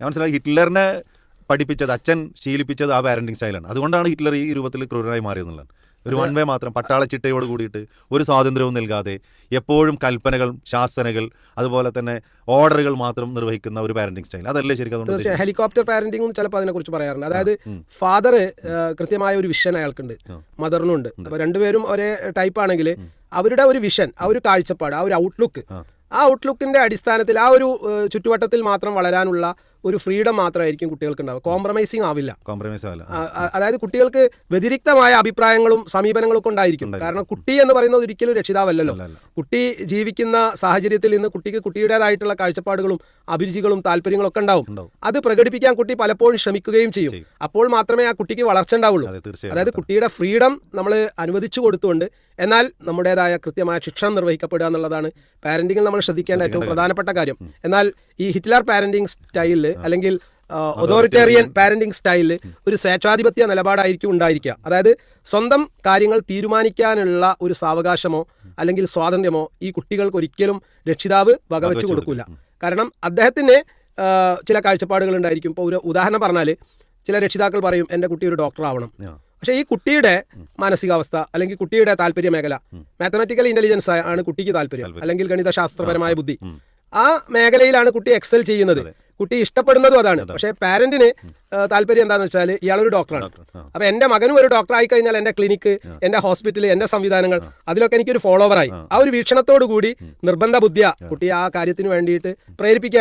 ഞാൻ മനസ്സിലായി ഹിറ്റ്ലറിനെ പഠിപ്പിച്ചത്, അച്ഛൻ ശീലിപ്പിച്ചത് ആ പാരന്റിങ് സ്റ്റൈലാണ്. അതുകൊണ്ടാണ് ഹിറ്റ്ലർ ഈ രൂപത്തിൽ ക്രൂരനായി മാറിയെന്നുള്ളത്. ഒരു വൺ വേ മാത്രം, പട്ടാള ചിട്ടയോട് കൂടിയിട്ട് ഒരു സ്വാതന്ത്ര്യവും നൽകാതെ എപ്പോഴും കൽപ്പനകൾ, ശാസനകൾ, അതുപോലെ തന്നെ ഓർഡറുകൾ മാത്രം നിർവഹിക്കുന്ന ഒരു പാരന്റിങ് സ്റ്റൈൽ. അതല്ലേ ശരിക്കും ഹെലികോപ്റ്റർ പാരന്റിംഗ് ചിലപ്പോൾ അതിനെക്കുറിച്ച് പറയാറുണ്ട്. അതായത് ഫാദർ കൃത്യമായ ഒരു വിഷൻ അയാൾക്കുണ്ട്, മദറിനുണ്ട്. അപ്പോൾ രണ്ടുപേരും ഒരേ ടൈപ്പ് ആണെങ്കിൽ അവരുടെ ഒരു വിഷൻ, ആ ഒരു കാഴ്ചപ്പാട്, ആ ഒരു ഔട്ട്ലുക്ക്, ആ ഔട്ട്ലുക്കിന്റെ അടിസ്ഥാനത്തിൽ ആ ഒരു ചുറ്റുവട്ടത്തിൽ മാത്രം വളരാനുള്ള ഒരു ഫ്രീഡം മാത്രമായിരിക്കും കുട്ടികൾക്ക് ഉണ്ടാവുക. കോംപ്രമൈസിങ് ആവില്ല. അതായത് കുട്ടികൾക്ക് വ്യതിരിക്തമായ അഭിപ്രായങ്ങളും സമീപനങ്ങളും ഒക്കെ ഉണ്ടായിരിക്കും. കാരണം കുട്ടി എന്ന് പറയുന്നത് ഒരിക്കലും രക്ഷിതാവല്ലല്ലോ. കുട്ടി ജീവിക്കുന്ന സാഹചര്യത്തിൽ നിന്ന് കുട്ടിക്ക് കുട്ടിയുടേതായിട്ടുള്ള കാഴ്ചപ്പാടുകളും അഭിരുചികളും താല്പര്യങ്ങളും ഒക്കെ ഉണ്ടാവും. അത് പ്രകടിപ്പിക്കാൻ കുട്ടി പലപ്പോഴും ശ്രമിക്കുകയും ചെയ്യും. അപ്പോൾ മാത്രമേ ആ കുട്ടിക്ക് വളർച്ച ഉണ്ടാവുള്ളൂ. അതായത് കുട്ടിയുടെ ഫ്രീഡം നമ്മൾ അനുവദിച്ചു കൊടുത്തുകൊണ്ട് എന്നാൽ നമ്മുടേതായ കൃത്യമായ ശിക്ഷണം നിർവഹിക്കപ്പെടുക എന്നുള്ളതാണ് പാരന്റിങ്ങിൽ നമ്മൾ ശ്രദ്ധിക്കേണ്ട ഏറ്റവും പ്രധാനപ്പെട്ട കാര്യം. എന്നാൽ ഈ ഹിറ്റ്ലർ പാരന്റിങ് സ്റ്റൈലിൽ അല്ലെങ്കിൽ ഒതോറിറ്റേറിയൻ പാരന്റിങ് സ്റ്റൈലിൽ ഒരു സ്വേച്ഛാധിപത്യ നിലപാടായിരിക്കും ഉണ്ടായിരിക്കുക. അതായത് സ്വന്തം കാര്യങ്ങൾ തീരുമാനിക്കാനുള്ള ഒരു സാവകാശമോ അല്ലെങ്കിൽ സ്വാതന്ത്ര്യമോ ഈ കുട്ടികൾക്ക് ഒരിക്കലും രക്ഷിതാവ് വകവെച്ചു കൊടുക്കില്ല. കാരണം അദ്ദേഹത്തിന് ചില കാഴ്ചപ്പാടുകൾ ഉണ്ടായിരിക്കും. ഇപ്പോൾ ഒരു ഉദാഹരണം പറഞ്ഞാൽ ചില രക്ഷിതാക്കൾ പറയും എൻ്റെ കുട്ടി ഒരു ഡോക്ടർ ആവണം. പക്ഷേ ഈ കുട്ടിയുടെ മാനസികാവസ്ഥ അല്ലെങ്കിൽ കുട്ടിയുടെ താല്പര്യ മേഖല, മാത്തമാറ്റിക്കൽ ഇന്റലിജൻസ് ആണ് കുട്ടിക്ക് താല്പര്യം, അല്ലെങ്കിൽ ഗണിതശാസ്ത്രപരമായ ബുദ്ധി, ആ മേഖലയിലാണ് കുട്ടി എക്സൽ ചെയ്യുന്നത്, കുട്ടി ഇഷ്ടപ്പെടുന്നതും അതാണ്. പക്ഷേ പാരന്റിന് താല്പര്യം എന്താണെന്ന് വെച്ചാൽ ഇയാളൊരു ഡോക്ടറാണ്. അപ്പൊ എന്റെ മകനും ഒരു ഡോക്ടർ ആയി കഴിഞ്ഞാൽ എന്റെ ക്ലിനിക്ക്, എന്റെ ഹോസ്പിറ്റൽ, എന്റെ സംവിധാനങ്ങൾ, അതിലൊക്കെ എനിക്കൊരു ഫോളോവറായി. ആ ഒരു വീക്ഷണത്തോടു കൂടി നിർബന്ധ ബുദ്ധിയ കുട്ടിയെ ആ കാര്യത്തിന് വേണ്ടിയിട്ട് പ്രേരിപ്പിക്കുകയാണ്.